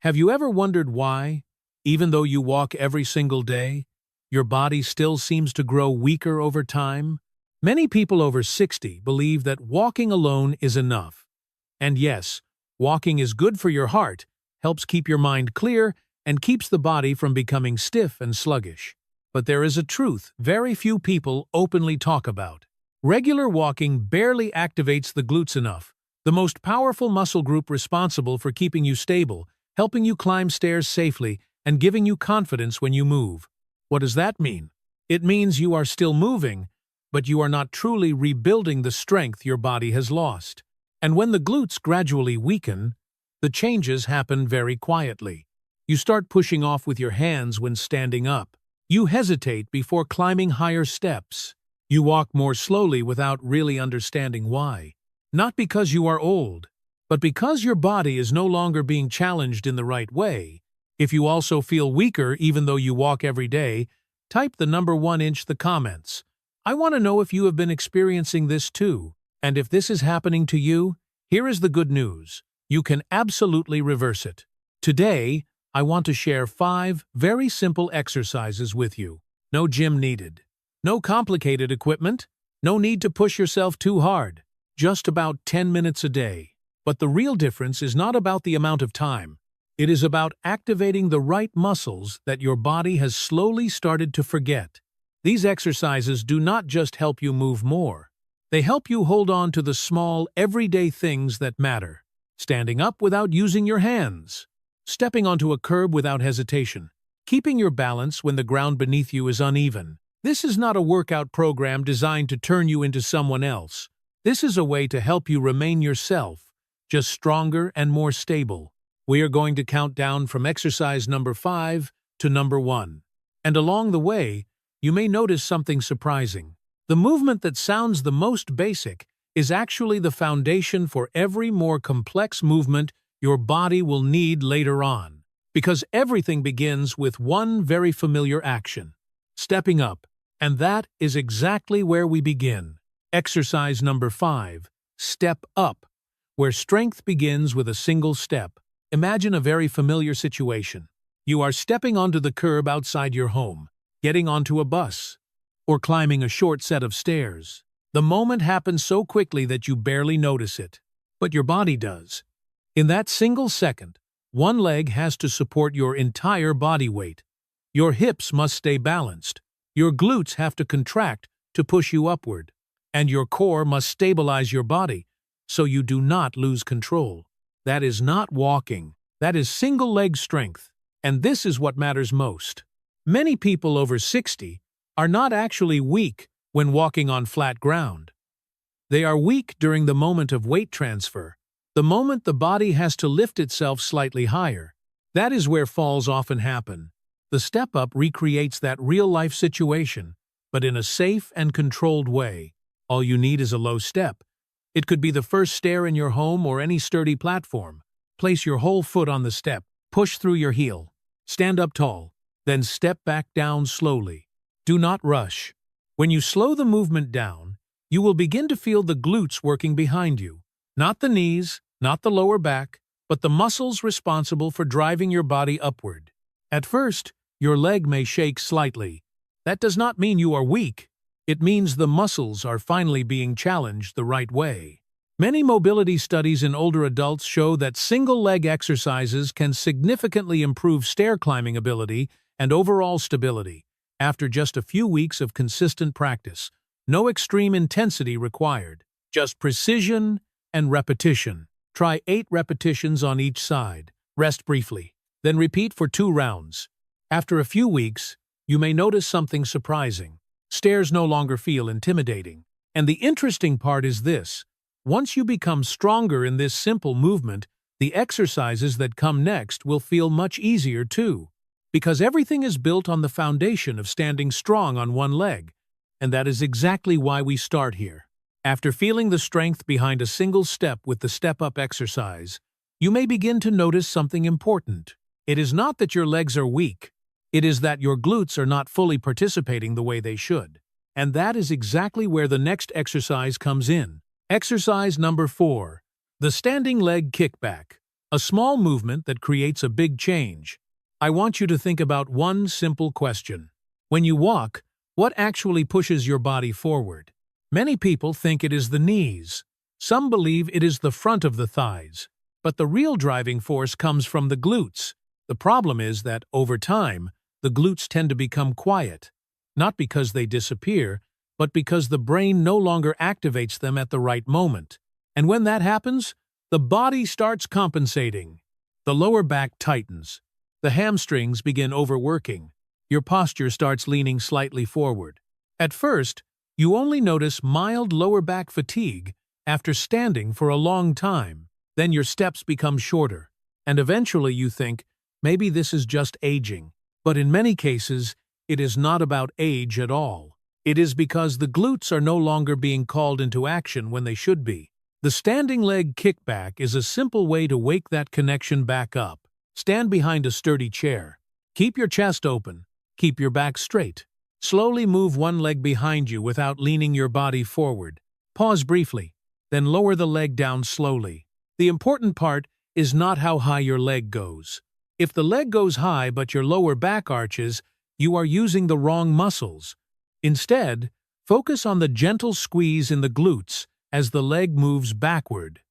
Have you ever wondered why, even though you walk every single day, your body still seems to grow weaker over time? Many people over 60 believe that walking alone is enough. And yes, walking is good for your heart, helps keep your mind clear, and keeps the body from becoming stiff and sluggish. But there is a truth very few people openly talk about. Regular walking barely activates the glutes enough, the most powerful muscle group responsible for keeping you stable, helping you climb stairs safely, and giving you confidence when you move. What does that mean? It means you are still moving, but you are not truly rebuilding the strength your body has lost. And when the glutes gradually weaken, the changes happen very quietly. You start pushing off with your hands when standing up. You hesitate before climbing higher steps. You walk more slowly without really understanding why. Not because you are old, but because your body is no longer being challenged in the right way. If you also feel weaker even though you walk every day, type the number 1 in the comments. I want to know if you have been experiencing this too. And if this is happening to you, here is the good news. You can absolutely reverse it. Today, I want to share 5 very simple exercises with you. No gym needed. No complicated equipment. No need to push yourself too hard. Just about 10 minutes a day. But the real difference is not about the amount of time. It is about activating the right muscles that your body has slowly started to forget. These exercises do not just help you move more. They help you hold on to the small, everyday things that matter. Standing up without using your hands. Stepping onto a curb without hesitation. Keeping your balance when the ground beneath you is uneven. This is not a workout program designed to turn you into someone else. This is a way to help you remain yourself, just stronger and more stable. We are going to count down from exercise number 5 to number 1. And along the way, you may notice something surprising. The movement that sounds the most basic is actually the foundation for every more complex movement your body will need later on. Because everything begins with one very familiar action, stepping up. And that is exactly where we begin. Exercise number 5, step up, where strength begins with a single step. Imagine a very familiar situation. You are stepping onto the curb outside your home, getting onto a bus, or climbing a short set of stairs. The moment happens so quickly that you barely notice it, but your body does. In that single second, one leg has to support your entire body weight. Your hips must stay balanced. Your glutes have to contract to push you upward, and your core must stabilize your body so you do not lose control. That is not walking. That is single-leg strength, and this is what matters most. Many people over 60 are not actually weak when walking on flat ground. They are weak during the moment of weight transfer, the moment the body has to lift itself slightly higher. That is where falls often happen. The step-up recreates that real-life situation, but in a safe and controlled way. All you need is a low step. It could be the first stair in your home or any sturdy platform. Place your whole foot on the step, push through your heel, stand up tall, then step back down slowly. Do not rush. When you slow the movement down, you will begin to feel the glutes working behind you. Not the knees, not the lower back, but the muscles responsible for driving your body upward. At first, your leg may shake slightly. That does not mean you are weak. It means the muscles are finally being challenged the right way. Many mobility studies in older adults show that single-leg exercises can significantly improve stair climbing ability and overall stability after just a few weeks of consistent practice. No extreme intensity required, just precision and repetition. Try 8 repetitions on each side. Rest briefly, then repeat for 2 rounds. After a few weeks, you may notice something surprising. Stairs no longer feel intimidating. And the interesting part is this. Once you become stronger in this simple movement, the exercises that come next will feel much easier too. Because everything is built on the foundation of standing strong on one leg. And that is exactly why we start here. After feeling the strength behind a single step with the step-up exercise, you may begin to notice something important. It is not that your legs are weak. It is that your glutes are not fully participating the way they should. And that is exactly where the next exercise comes in. Exercise number 4, the standing leg kickback. A small movement that creates a big change. I want you to think about one simple question. When you walk, what actually pushes your body forward? Many people think it is the knees. Some believe it is the front of the thighs. But the real driving force comes from the glutes. The problem is that, over time, the glutes tend to become quiet. Not because they disappear, but because the brain no longer activates them at the right moment. And when that happens, the body starts compensating. The lower back tightens. The hamstrings begin overworking. Your posture starts leaning slightly forward. At first, you only notice mild lower back fatigue after standing for a long time. Then your steps become shorter, and eventually you think, maybe this is just aging. But in many cases, it is not about age at all. It is because the glutes are no longer being called into action when they should be. The standing leg kickback is a simple way to wake that connection back up. Stand behind a sturdy chair. Keep your chest open. Keep your back straight. Slowly move one leg behind you without leaning your body forward. Pause briefly, then lower the leg down slowly. The important part is not how high your leg goes. If the leg goes high but your lower back arches, you are using the wrong muscles. Instead, focus on the gentle squeeze in the glutes as the leg moves backward.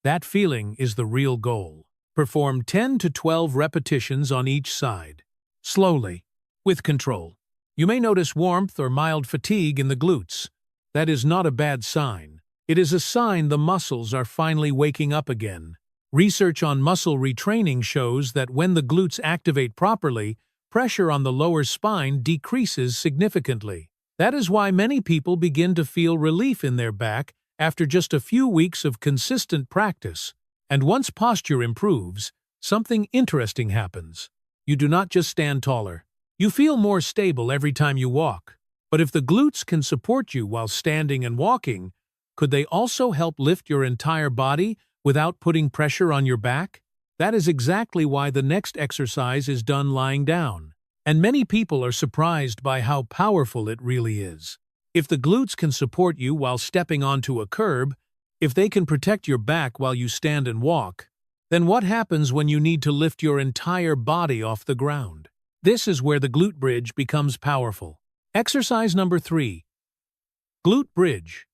That feeling is the real goal. Perform 10 to 12 repetitions on each side. Slowly, with control. You may notice warmth or mild fatigue in the glutes. That is not a bad sign. It is a sign the muscles are finally waking up again. Research on muscle retraining shows that when the glutes activate properly, pressure on the lower spine decreases significantly. That is why many people begin to feel relief in their back after just a few weeks of consistent practice. And once posture improves, something interesting happens. You do not just stand taller. You feel more stable every time you walk. But if the glutes can support you while standing and walking, could they also help lift your entire body without putting pressure on your back? That is exactly why the next exercise is done lying down. And many people are surprised by how powerful it really is. If the glutes can support you while stepping onto a curb, if they can protect your back while you stand and walk, then what happens when you need to lift your entire body off the ground? This is where the glute bridge becomes powerful. Exercise number 3. Glute bridge,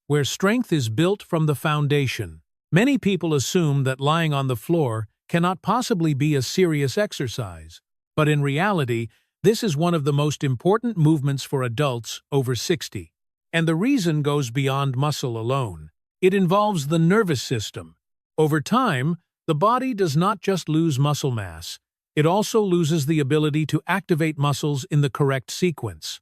where strength is built from the foundation. Many people assume that lying on the floor cannot possibly be a serious exercise, but in reality, this is one of the most important movements for adults over 60. And the reason goes beyond muscle alone. It involves the nervous system. Over time, the body does not just lose muscle mass, it also loses the ability to activate muscles in the correct sequence.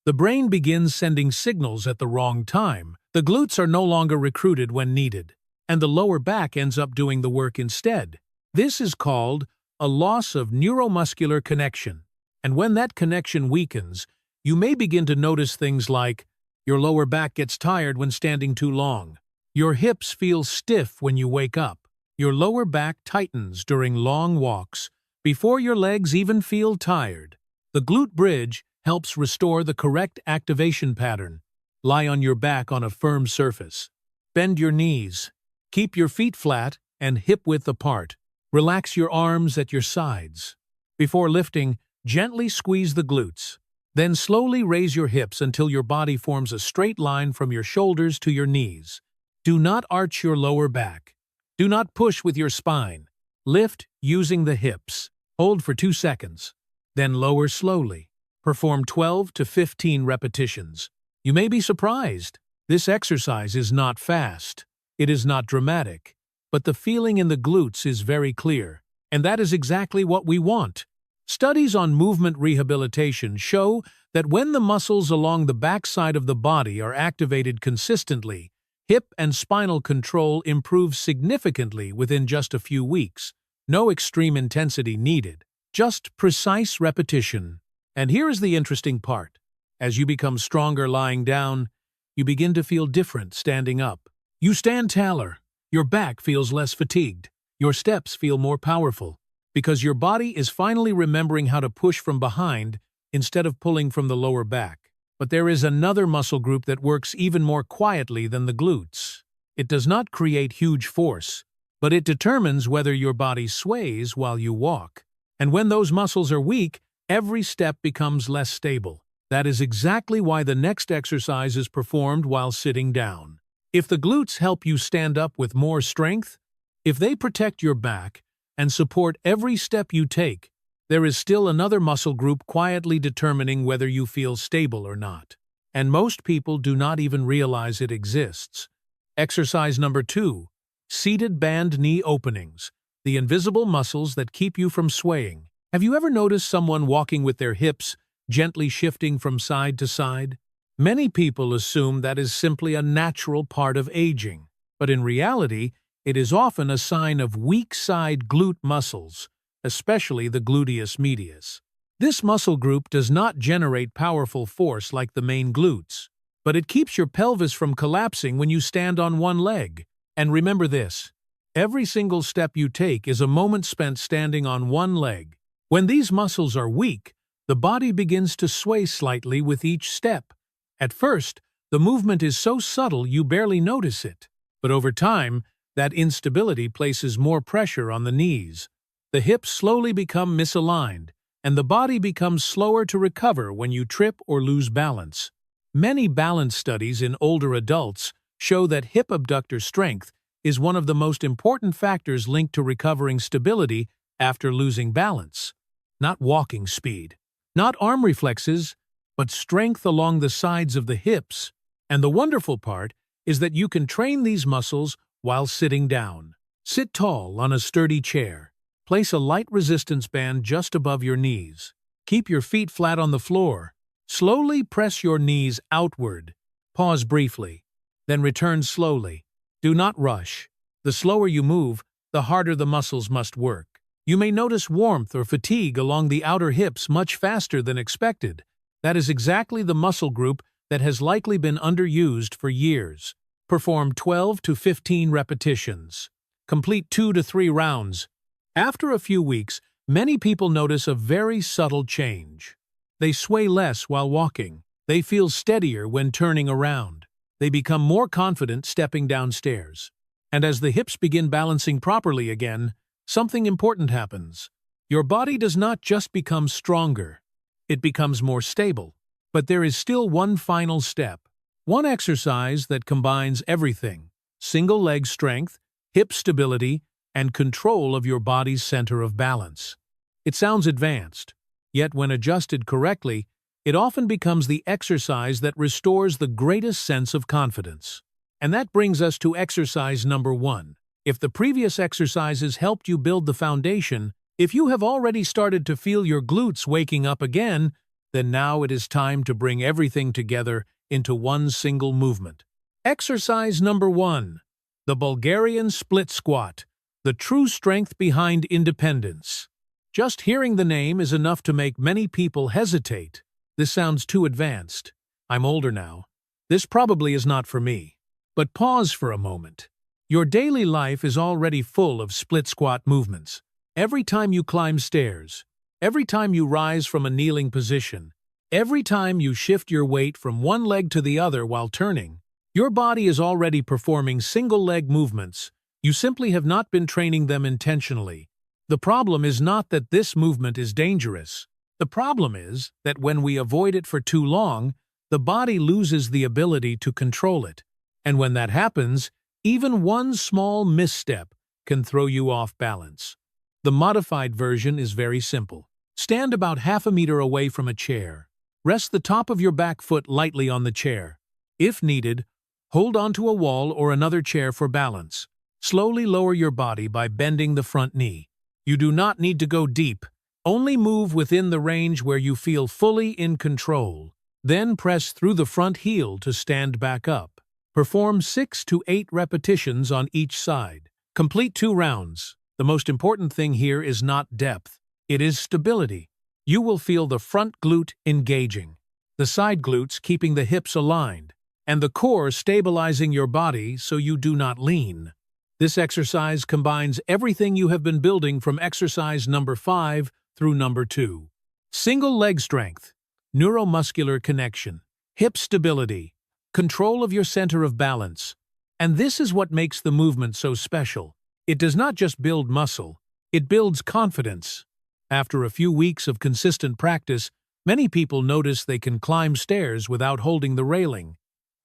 The brain begins sending signals at the wrong time. The glutes are no longer recruited when needed, and the lower back ends up doing the work instead. This is called a loss of neuromuscular connection. And when that connection weakens, you may begin to notice things like your lower back gets tired when standing too long. Your hips feel stiff when you wake up. Your lower back tightens during long walks before your legs even feel tired. The glute bridge helps restore the correct activation pattern. Lie on your back on a firm surface. Bend your knees. Keep your feet flat and hip-width apart. Relax your arms at your sides. Before lifting, gently squeeze the glutes. Then slowly raise your hips until your body forms a straight line from your shoulders to your knees. Do not arch your lower back. Do not push with your spine. Lift using the hips. Hold for 2 seconds. Then lower slowly. Perform 12 to 15 repetitions. You may be surprised. This exercise is not fast. It is not dramatic. But the feeling in the glutes is very clear. And that is exactly what we want. Studies on movement rehabilitation show that when the muscles along the backside of the body are activated consistently, hip and spinal control improves significantly within just a few weeks. No extreme intensity needed, just precise repetition. And here is the interesting part. As you become stronger lying down, you begin to feel different standing up. You stand taller. Your back feels less fatigued. Your steps feel more powerful, because your body is finally remembering how to push from behind instead of pulling from the lower back. But there is another muscle group that works even more quietly than the glutes. It does not create huge force, but it determines whether your body sways while you walk. And when those muscles are weak, every step becomes less stable. That is exactly why the next exercise is performed while sitting down. If the glutes help you stand up with more strength, if they protect your back and support every step you take, there is still another muscle group quietly determining whether you feel stable or not. And most people do not even realize it exists. Exercise number 2. Seated band knee openings, the invisible muscles that keep you from swaying. Have you ever noticed someone walking with their hips gently shifting from side to side? Many people assume that is simply a natural part of aging, but in reality, it is often a sign of weak side glute muscles, especially the gluteus medius. This muscle group does not generate powerful force like the main glutes, but it keeps your pelvis from collapsing when you stand on one leg. And remember this, every single step you take is a moment spent standing on one leg. When these muscles are weak, the body begins to sway slightly with each step. At first, the movement is so subtle you barely notice it, but over time, that instability places more pressure on the knees. The hips slowly become misaligned, and the body becomes slower to recover when you trip or lose balance. Many balance studies in older adults show that hip abductor strength is one of the most important factors linked to recovering stability after losing balance. Not walking speed, not arm reflexes, but strength along the sides of the hips. And the wonderful part is that you can train these muscles while sitting down. Sit tall on a sturdy chair. Place a light resistance band just above your knees. Keep your feet flat on the floor. Slowly press your knees outward. Pause briefly, then return slowly. Do not rush. The slower you move, the harder the muscles must work. You may notice warmth or fatigue along the outer hips much faster than expected. That is exactly the muscle group that has likely been underused for years. Perform 12 to 15 repetitions. Complete 2 to 3 rounds. After a few weeks, many people notice a very subtle change. They sway less while walking. They feel steadier when turning around. They become more confident stepping downstairs. And as the hips begin balancing properly again, something important happens. Your body does not just become stronger. It becomes more stable. But there is still one final step. One exercise that combines everything: single leg strength, hip stability, and control of your body's center of balance. It sounds advanced, yet when adjusted correctly, it often becomes the exercise that restores the greatest sense of confidence. And that brings us to exercise number 1. If the previous exercises helped you build the foundation, if you have already started to feel your glutes waking up again, then now it is time to bring everything together into one single movement. Exercise number 1. The Bulgarian split squat, the true strength behind independence. Just hearing the name is enough to make many people hesitate. This sounds too advanced. I'm older now. This probably is not for me. But pause for a moment. Your daily life is already full of split squat movements. Every time you climb stairs, every time you rise from a kneeling position, every time you shift your weight from one leg to the other while turning, your body is already performing single-leg movements. You simply have not been training them intentionally. The problem is not that this movement is dangerous. The problem is that when we avoid it for too long, the body loses the ability to control it. And when that happens, even one small misstep can throw you off balance. The modified version is very simple. Stand about half a meter away from a chair. Rest the top of your back foot lightly on the chair. If needed, hold onto a wall or another chair for balance. Slowly lower your body by bending the front knee. You do not need to go deep. Only move within the range where you feel fully in control. Then press through the front heel to stand back up. Perform 6 to 8 repetitions on each side. Complete 2 rounds. The most important thing here is not depth. It is stability. You will feel the front glute engaging, the side glutes keeping the hips aligned, and the core stabilizing your body so you do not lean. This exercise combines everything you have been building from exercise number 5 through number 2. Single leg strength, neuromuscular connection, hip stability, control of your center of balance. And this is what makes the movement so special. It does not just build muscle, it builds confidence. After a few weeks of consistent practice, many people notice they can climb stairs without holding the railing.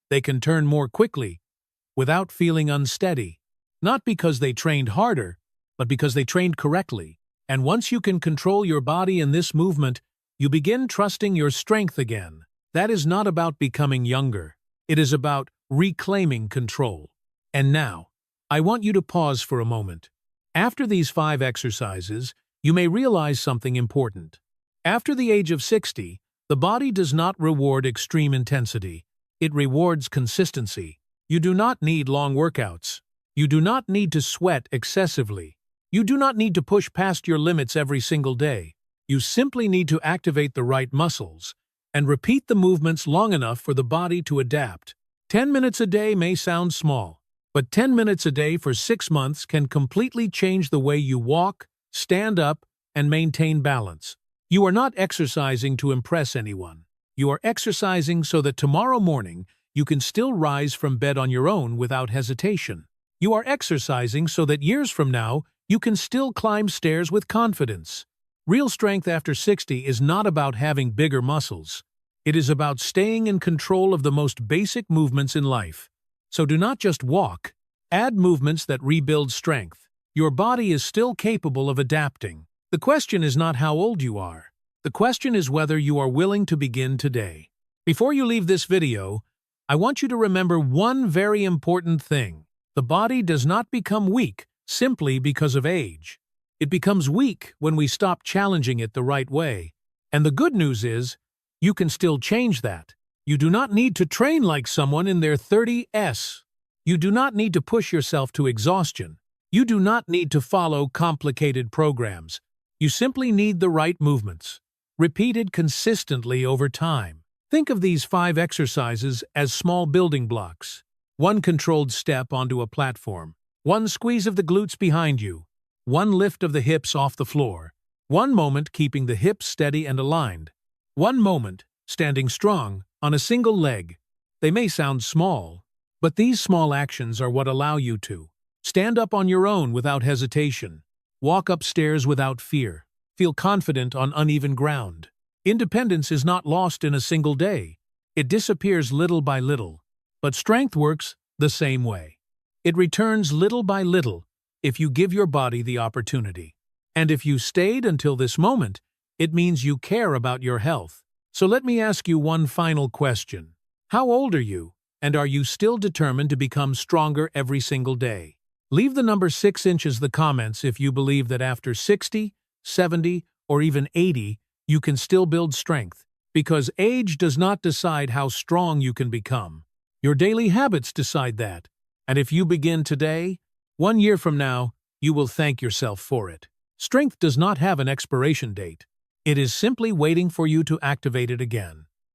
They can turn more quickly, without feeling unsteady. Not because they trained harder, but because they trained correctly. And once you can control your body in this movement, you begin trusting your strength again. That is not about becoming younger. It is about reclaiming control. And now, I want you to pause for a moment. After these 5 exercises, you may realize something important. After the age of 60, the body does not reward extreme intensity. It rewards consistency. You do not need long workouts. You do not need to sweat excessively. You do not need to push past your limits every single day. You simply need to activate the right muscles and repeat the movements long enough for the body to adapt. 10 minutes a day may sound small, but 10 minutes a day for 6 months can completely change the way you walk, stand up, and maintain balance. You are not exercising to impress anyone. You are exercising so that tomorrow morning you can still rise from bed on your own without hesitation. You are exercising so that years from now you can still climb stairs with confidence. Real strength after 60 is not about having bigger muscles. It is about staying in control of the most basic movements in life. So do not just walk. Add movements that rebuild strength. Your body is still capable of adapting. The question is not how old you are. The question is whether you are willing to begin today. Before you leave this video, I want you to remember one very important thing. The body does not become weak simply because of age. It becomes weak when we stop challenging it the right way. And the good news is, you can still change that. You do not need to train like someone in their 30s. You do not need to push yourself to exhaustion. You do not need to follow complicated programs. You simply need the right movements, repeated consistently over time. Think of these 5 exercises as small building blocks. 1 controlled step onto a platform. 1 squeeze of the glutes behind you. 1 lift of the hips off the floor. 1 moment keeping the hips steady and aligned. 1 moment standing strong on a single leg. They may sound small, but these small actions are what allow you to stand up on your own without hesitation, walk upstairs without fear, feel confident on uneven ground. Independence is not lost in a single day. It disappears little by little. But strength works the same way. It returns little by little if you give your body the opportunity. And if you stayed until this moment, it means you care about your health. So let me ask you one final question. How old are you, and are you still determined to become stronger every single day? Leave the number 6 inches in the comments if you believe that after 60, 70, or even 80, you can still build strength. Because age does not decide how strong you can become. Your daily habits decide that. And if you begin today, 1 year from now, you will thank yourself for it. Strength does not have an expiration date. It is simply waiting for you to activate it again.